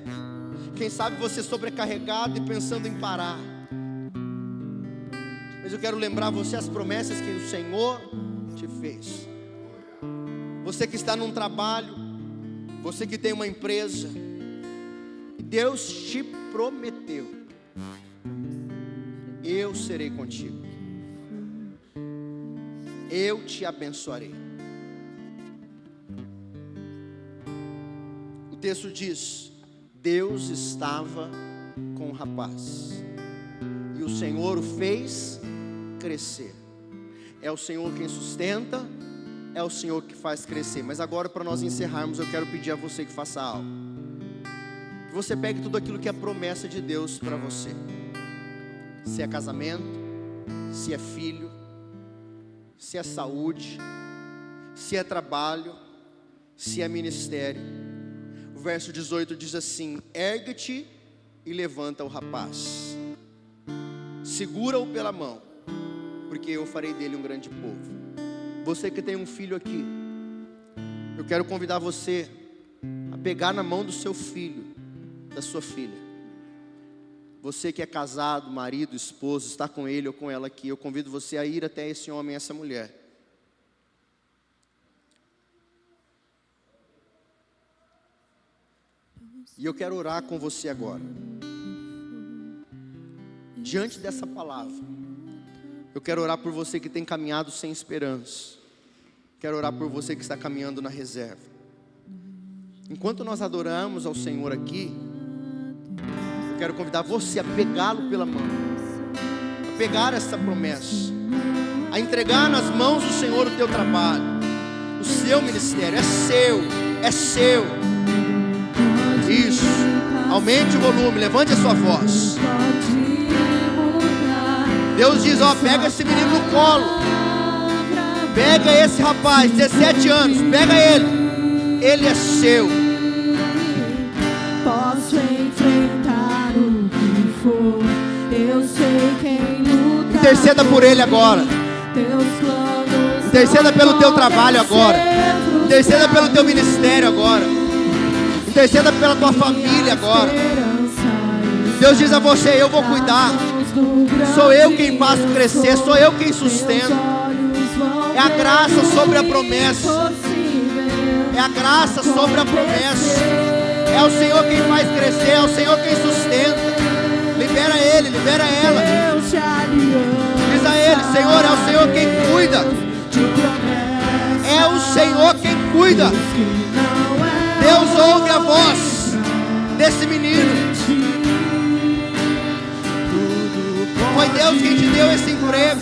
Quem sabe você é sobrecarregado e pensando em parar. Mas eu quero lembrar você as promessas que o Senhor te fez. Você que está num trabalho, você que tem uma empresa, Deus te prometeu: eu serei contigo, eu te abençoarei. O texto diz: Deus estava com o rapaz e o Senhor o fez crescer. É o Senhor quem sustenta, é o Senhor que faz crescer. Mas agora, para nós encerrarmos, eu quero pedir a você que faça algo. Que você pegue tudo aquilo que é promessa de Deus para você. Se é casamento, se é filho, se é saúde, se é trabalho, se é ministério. O verso 18 diz assim: ergue-te e levanta o rapaz, segura-o pela mão, porque eu farei dele um grande povo. Você que tem um filho aqui, eu quero convidar você a pegar na mão do seu filho, da sua filha. Você que é casado, marido, esposo, está com ele ou com ela aqui, eu convido você a ir até esse homem, essa mulher. E eu quero orar com você agora. Diante dessa palavra, eu quero orar por você que tem caminhado sem esperança. Quero orar por você que está caminhando na reserva. Enquanto nós adoramos ao Senhor aqui, eu quero convidar você a pegá-lo pela mão, a pegar essa promessa, a entregar nas mãos do Senhor o teu trabalho, o seu ministério. É seu, é seu. Isso, aumente o volume, levante a sua voz. Deus diz: ó, pega esse menino no colo, pega esse rapaz, 17 anos, pega ele, ele é seu. Posso enfrentar o que for, eu sei quem luta. Interceda por ele agora, interceda pelo teu trabalho agora, interceda pelo teu ministério agora, interceda pela tua família agora. Deus diz a você: eu vou cuidar. Sou eu quem faço crescer, sou eu quem sustento. É a graça sobre a promessa. É a graça sobre a promessa. É o Senhor quem faz crescer, é o Senhor quem sustenta. Libera Ele, libera ela. Diz a Ele: Senhor, é o Senhor quem cuida. É o Senhor quem cuida. Deus ouve a voz desse menino. Foi Deus quem te deu esse emprego.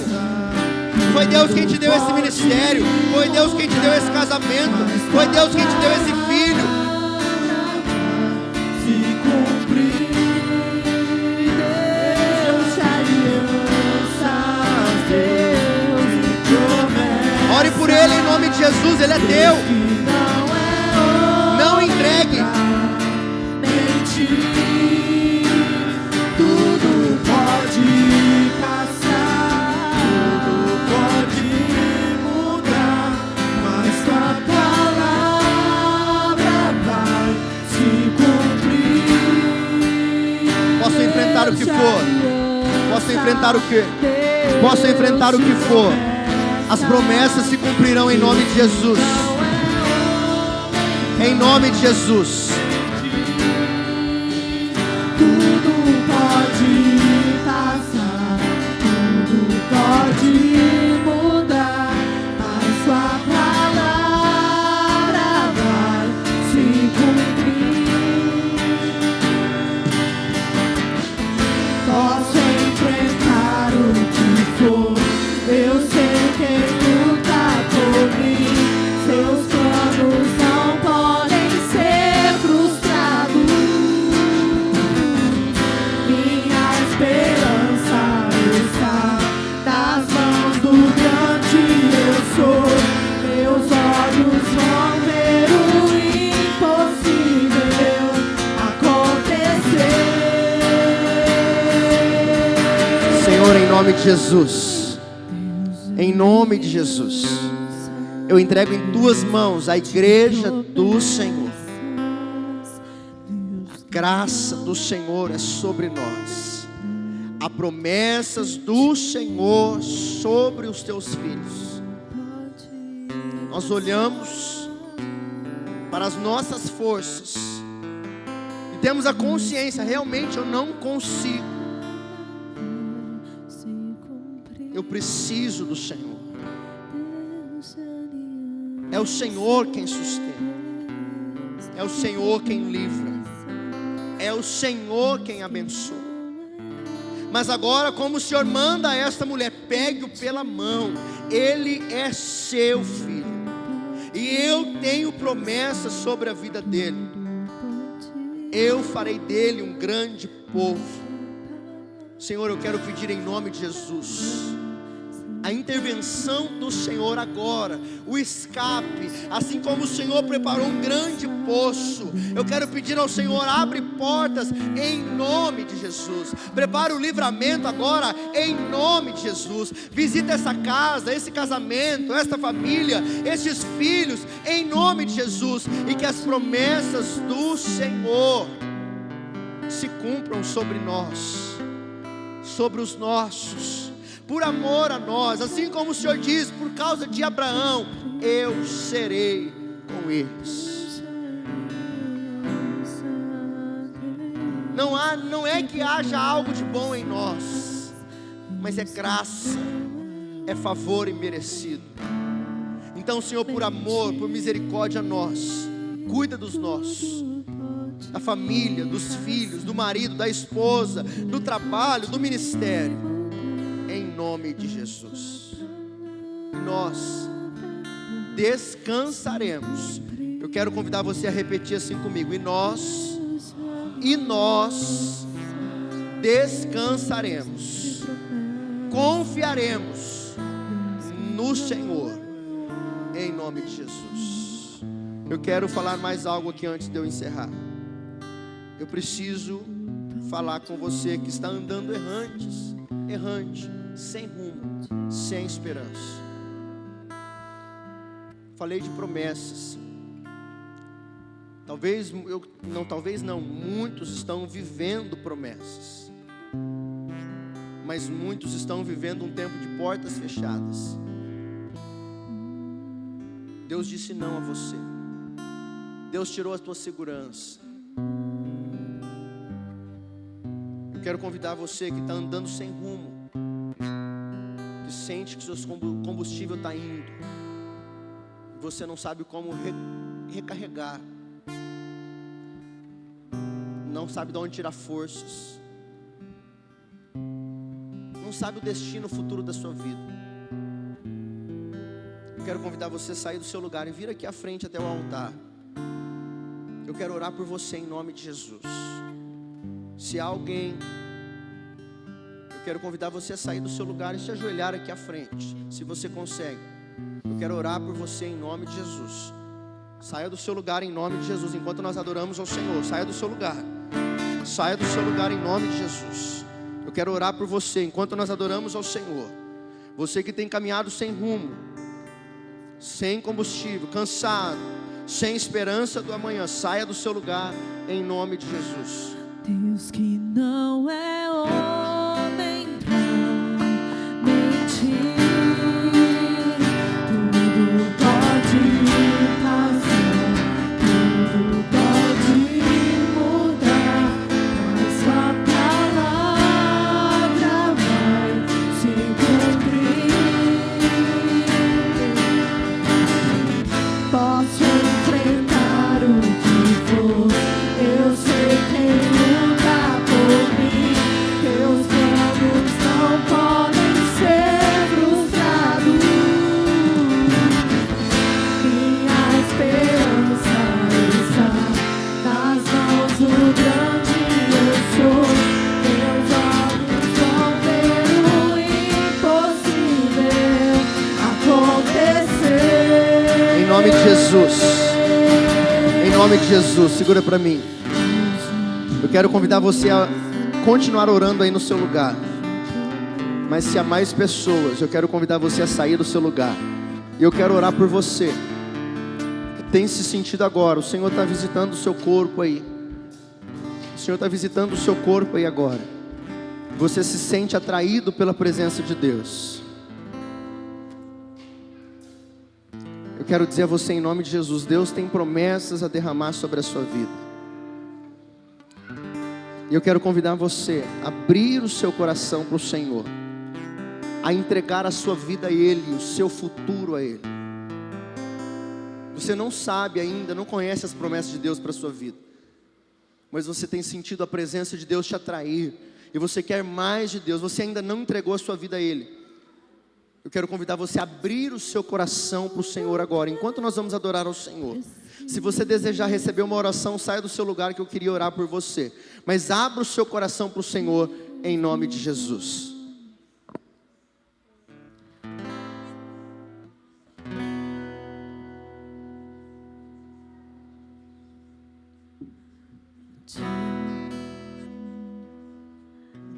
Foi Deus quem te deu esse ministério. Foi Deus quem te deu esse casamento. Foi Deus quem te deu esse filho. Ore por ele em nome de Jesus. Ele é teu. Não entregue. Tudo pode passar, tudo pode mudar, mas tua palavra vai se cumprir. Posso enfrentar o que for. Posso enfrentar o que? Posso enfrentar o que for. As promessas se cumprirão em nome de Jesus. Em nome de Jesus. Tudo pode passar, tudo pode mudar, mas sua palavra vai se cumprir. Posso enfrentar o que for, eu sei quem luta por mim. Seus planos não podem ser frustrados. Minha esperança está nas mãos do grande eu sou. Meus olhos vão ver o impossível acontecer. Senhor, em nome de Jesus. Em nome de Jesus, eu entrego em tuas mãos a igreja do Senhor. A graça do Senhor é sobre nós. Há promessas do Senhor sobre os teus filhos. Nós olhamos para as nossas forças e temos a consciência: realmente eu não consigo. Eu preciso do Senhor. É o Senhor quem sustenta. É o Senhor quem livra. É o Senhor quem abençoa. Mas agora, como o Senhor manda a esta mulher: pegue-o pela mão. Ele é seu filho. E eu tenho promessa sobre a vida dele. Eu farei dele um grande povo. Senhor, eu quero pedir em nome de Jesus a intervenção do Senhor agora, o escape, assim como o Senhor preparou um grande poço. Eu quero pedir ao Senhor: abre portas em nome de Jesus. Prepara o livramento agora em nome de Jesus. Visita essa casa, esse casamento, esta família, estes filhos em nome de Jesus, e que as promessas do Senhor se cumpram sobre nós, sobre os nossos, por amor a nós, assim como o Senhor diz: por causa de Abraão, eu serei com eles. Não é que haja algo de bom em nós, mas é graça, é favor imerecido. Então, Senhor, por amor, por misericórdia a nós, cuida dos nossos, da família, dos filhos, do marido, da esposa, do trabalho, do ministério. Em nome de Jesus. Nós descansaremos. Eu quero convidar você a repetir assim comigo: e nós descansaremos, confiaremos no Senhor, em nome de Jesus. Eu quero falar mais algo aqui antes de eu encerrar. Eu preciso falar com você que está andando errante, sem rumo, sem esperança. Falei de promessas. Talvez não, muitos estão vivendo promessas, mas muitos estão vivendo um tempo de portas fechadas. Deus disse não a você. Deus tirou a tua segurança. Eu quero convidar você que está andando sem rumo, que sente que seu combustível está indo, você não sabe como recarregar, não sabe de onde tirar forças, não sabe o destino futuro da sua vida. Eu quero convidar você a sair do seu lugar e vir aqui à frente até o altar. Eu quero orar por você em nome de Jesus. Se há alguém, eu quero convidar você a sair do seu lugar e se ajoelhar aqui à frente, se você consegue. Eu quero orar por você em nome de Jesus. Saia do seu lugar em nome de Jesus, enquanto nós adoramos ao Senhor. Saia do seu lugar. Saia do seu lugar em nome de Jesus. Eu quero orar por você enquanto nós adoramos ao Senhor. Você que tem caminhado sem rumo, sem combustível, cansado, sem esperança do amanhã, saia do seu lugar em nome de Jesus. Deus que não é homem pra mentir, tudo pode passar, tudo pode mudar, mas sua palavra vai se cumprir. Posso enfrentar o que for, eu sei quem luta por mim. Teus planos não podem ser frustrados. Minha esperança está nas mãos do grande eu sou. Meus olhos vão ver o impossível acontecer. Em nome de Jesus. Em nome de Jesus, segura para mim. Eu quero convidar você a continuar orando aí no seu lugar. Mas se há mais pessoas, eu quero convidar você a sair do seu lugar. E eu quero orar por você que tem se sentido agora. O Senhor está visitando o seu corpo aí. O Senhor está visitando o seu corpo aí agora. Você se sente atraído pela presença de Deus. Eu quero dizer a você em nome de Jesus, Deus tem promessas a derramar sobre a sua vida. E eu quero convidar você a abrir o seu coração para o Senhor, a entregar a sua vida a Ele, o seu futuro a Ele. Você não sabe ainda, não conhece as promessas de Deus para a sua vida, mas você tem sentido a presença de Deus te atrair, e você quer mais de Deus, você ainda não entregou a sua vida a Ele. Eu quero convidar você a abrir o seu coração para o Senhor agora, enquanto nós vamos adorar ao Senhor. Se você desejar receber uma oração, saia do seu lugar que eu queria orar por você. Mas abra o seu coração para o Senhor em nome de Jesus.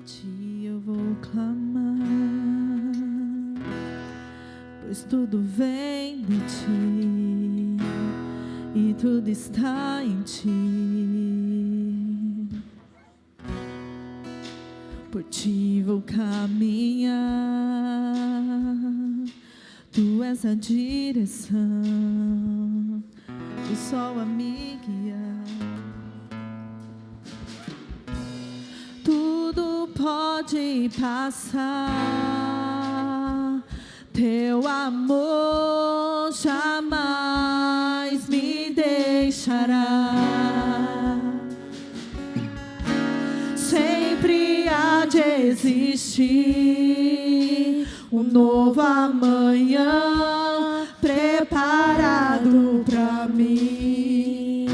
Ti eu vou clamar, pois tudo vem de ti e tudo está em ti. Por ti vou caminhar, tu és a direção, o sol a me guiar. Tudo pode passar, teu amor jamais me deixará. Sempre há de existir um novo amanhã preparado pra mim.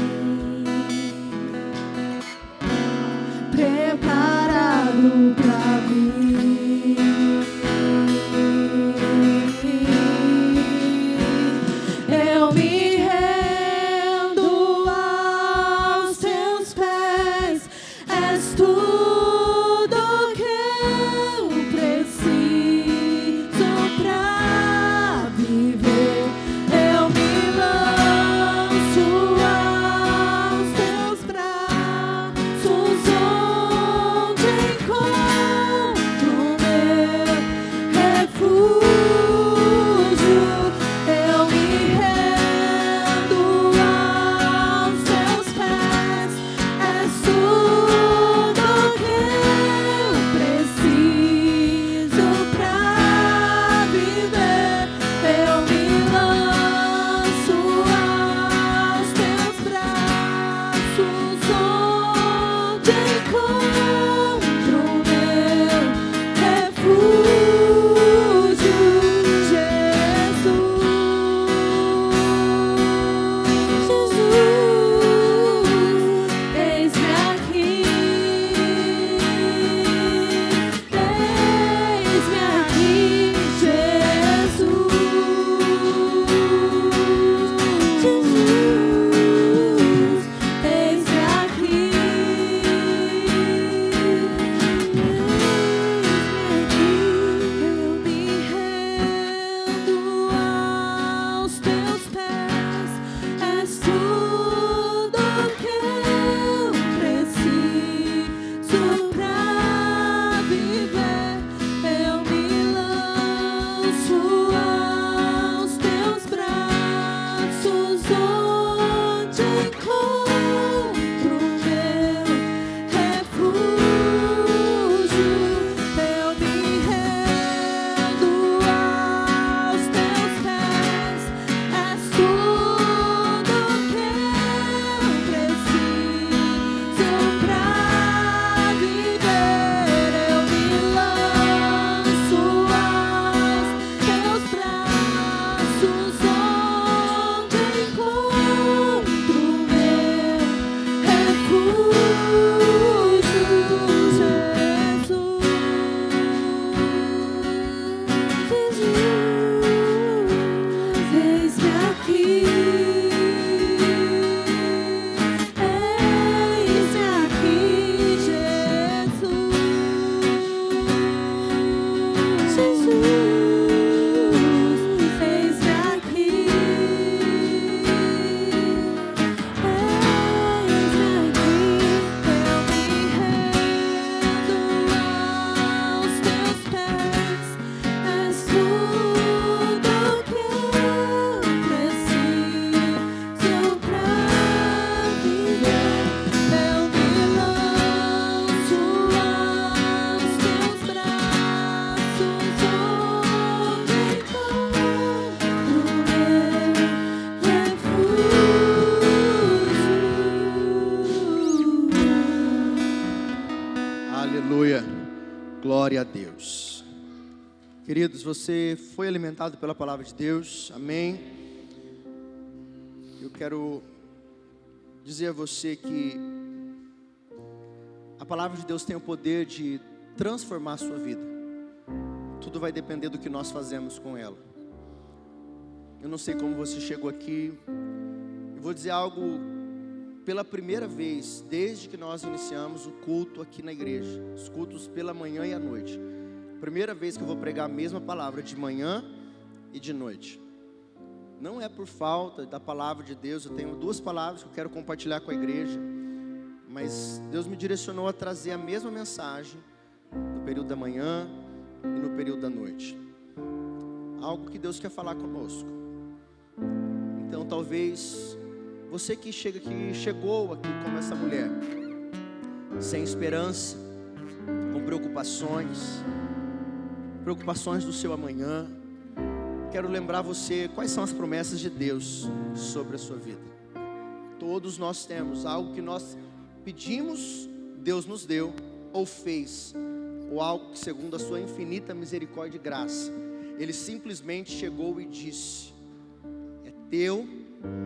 Preparado pra mim. Eu me rendo aos teus pés, és tudo que eu preciso pra viver. Queridos, você foi alimentado pela palavra de Deus, amém? Eu quero dizer a você que a palavra de Deus tem o poder de transformar a sua vida. Tudo vai depender do que nós fazemos com ela. Eu não sei como você chegou aqui. Eu vou dizer algo pela primeira vez desde que nós iniciamos o culto aqui na igreja. Os cultos pela manhã e à noite. Primeira vez que eu vou pregar a mesma palavra de manhã e de noite. Não é por falta da palavra de Deus. Eu tenho 2 palavras que eu quero compartilhar com a igreja. Mas Deus me direcionou a trazer a mesma mensagem no período da manhã e no período da noite. Algo que Deus quer falar conosco. Então talvez você que chegou aqui como essa mulher, sem esperança, com preocupações do seu amanhã. Quero lembrar você quais são as promessas de Deus sobre a sua vida. Todos nós temos algo que nós pedimos, Deus nos deu ou fez, ou algo que segundo a sua infinita misericórdia e graça, Ele simplesmente chegou e disse: é teu,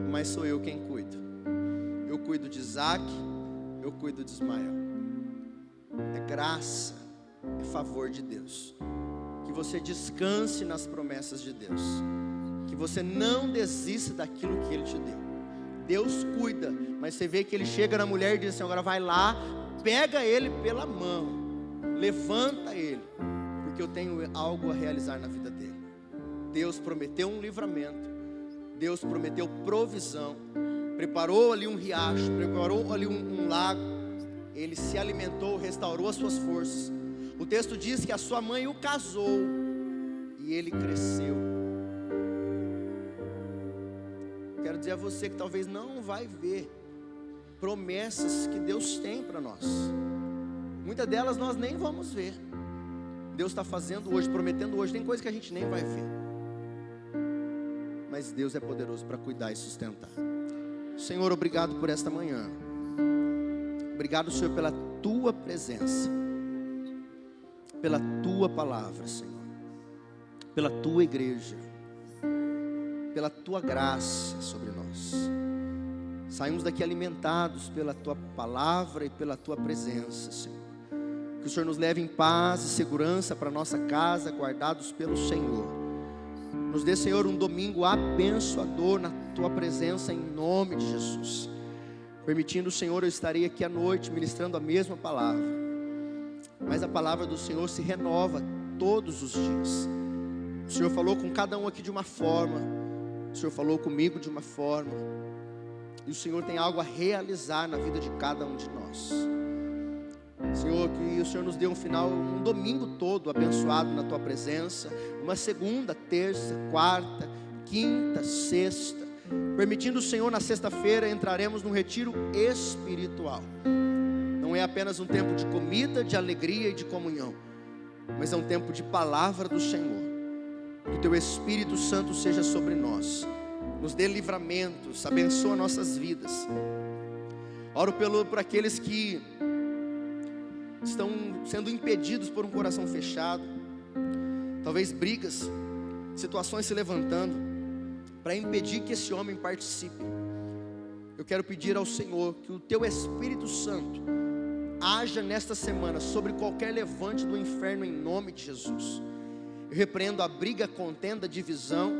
mas sou eu quem cuido. Eu cuido de Isaac, eu cuido de Ismael. É graça, é favor de Deus. Que você descanse nas promessas de Deus. Que você não desista daquilo que Ele te deu. Deus cuida, mas você vê que Ele chega na mulher e diz assim: agora vai lá, pega ele pela mão, levanta ele, porque eu tenho algo a realizar na vida dele. Deus prometeu um livramento, Deus prometeu provisão, preparou ali um riacho, preparou ali um lago. Ele se alimentou, restaurou as suas forças. O texto diz que a sua mãe o casou e ele cresceu. Quero dizer a você que talvez não vai ver promessas que Deus tem para nós. Muitas delas nós nem vamos ver. Deus está fazendo hoje, prometendo hoje. Tem coisa que a gente nem vai ver. Mas Deus é poderoso para cuidar e sustentar. Senhor, obrigado por esta manhã. Obrigado, Senhor, pela Tua presença, pela Tua palavra, Senhor, pela Tua igreja, pela Tua graça sobre nós. Saímos daqui alimentados pela Tua palavra e pela Tua presença, Senhor. Que o Senhor nos leve em paz e segurança para nossa casa, guardados pelo Senhor. Nos dê, Senhor, um domingo abençoador na Tua presença, em nome de Jesus. Permitindo, Senhor, eu estarei aqui à noite ministrando a mesma palavra, mas a palavra do Senhor se renova todos os dias. O Senhor falou com cada um aqui de uma forma, o Senhor falou comigo de uma forma, e o Senhor tem algo a realizar na vida de cada um de nós. Senhor, que o Senhor nos dê um domingo todo abençoado na Tua presença, uma segunda, terça, quarta, quinta, sexta. Permitindo o Senhor, na sexta-feira entraremos num retiro espiritual. Não é apenas um tempo de comida, de alegria e de comunhão, mas é um tempo de palavra do Senhor. Que o Teu Espírito Santo seja sobre nós, nos dê livramentos, abençoa nossas vidas. Oro por aqueles que estão sendo impedidos por um coração fechado, talvez brigas, situações se levantando para impedir que esse homem participe. Eu quero pedir ao Senhor que o Teu Espírito Santo haja nesta semana sobre qualquer levante do inferno em nome de Jesus. Eu repreendo a briga, a contenda, a divisão,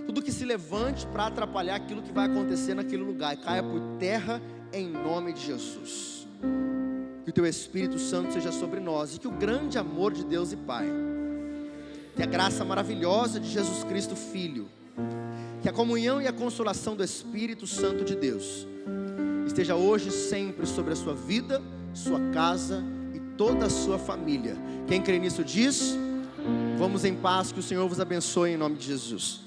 tudo que se levante para atrapalhar aquilo que vai acontecer naquele lugar, caia por terra em nome de Jesus. Que o Teu Espírito Santo seja sobre nós, e que o grande amor de Deus e Pai, que a graça maravilhosa de Jesus Cristo Filho, que a comunhão e a consolação do Espírito Santo de Deus esteja hoje e sempre sobre a sua vida, sua casa e toda a sua família. Quem crê nisso diz: vamos em paz, que o Senhor vos abençoe em nome de Jesus.